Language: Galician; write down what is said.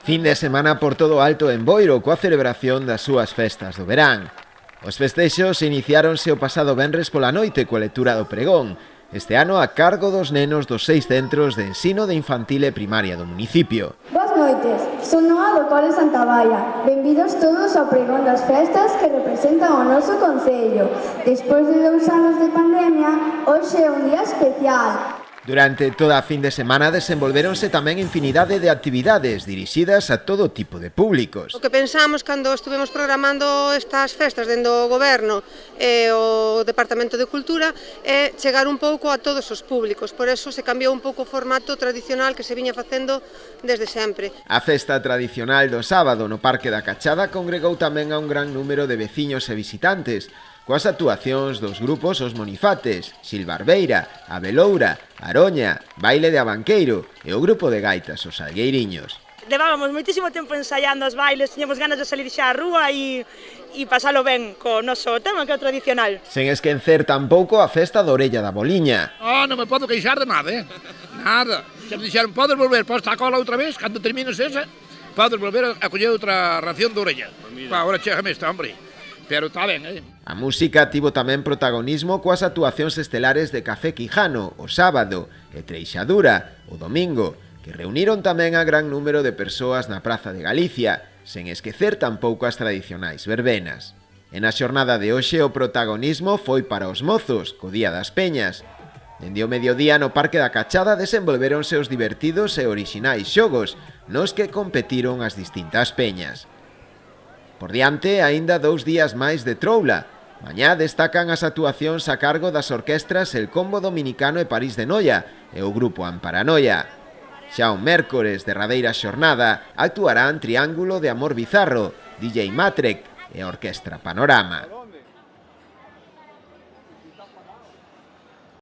Fin de semana por todo alto en Boiro coa celebración das súas festas do verán. Os festexos iniciáronse o pasado venres pola noite coa lectura do pregón, este ano a cargo dos nenos dos 6 centros de ensino de infantil e primaria do municipio. Boas noites, son Noa do Cole Santa Baia. Benvidos todos ao pregón das festas que representan o noso concello. Despois de 2 anos de pandemia, hoxe é un día especial. Durante toda a fin de semana desenvolvéronse tamén infinidade de actividades dirixidas a todo tipo de públicos. O que pensamos cando estuvemos programando estas festas dentro do Goberno e o Departamento de Cultura é chegar un pouco a todos os públicos, por eso se cambiou un pouco o formato tradicional que se viña facendo desde sempre. A festa tradicional do sábado no Parque da Cachada congregou tamén a un gran número de veciños e visitantes, coas actuacións dos grupos Os Monifates, Xilbarbeira, A Beloura, Aroña, Baile de Abanqueiro e o grupo de gaitas Os Algueiriños. Levábamos moitísimo tempo ensaiando os bailes, tiñamos ganas de salir xa á rúa e pasalo ben co noso tema que é o tradicional. Sen esquecer tampouco a festa da Orella da Boliña. Non me podo queixar de nada, nada. Se me dixeron, podes volver para esta cola outra vez, cando termines esa, podes volver a coller outra ración de orella. Agora chégame esta, hombre. Pero está ben, A música tivo tamén protagonismo coas actuacións estelares de Café Quijano o sábado e Treixadura o domingo, que reuniron tamén a gran número de persoas na Praza de Galicia, sen esquecer tampouco as tradicionais verbenas. En a xornada de hoxe o protagonismo foi para os mozos, co Día das Peñas. Dende o mediodía no Parque da Cachada desenvolvéronse os divertidos e orixinais xogos, nos que competiron as distintas peñas. Por diante, aínda 2 días máis de troula. Mañá destacan as actuacións a cargo das orquestras El Combo Dominicano e París de Noia e o grupo Amparanoia. Xa o mércores, derradeira xornada, actuarán Triángulo de Amor Bizarro, DJ Matrek e a Orquestra Panorama.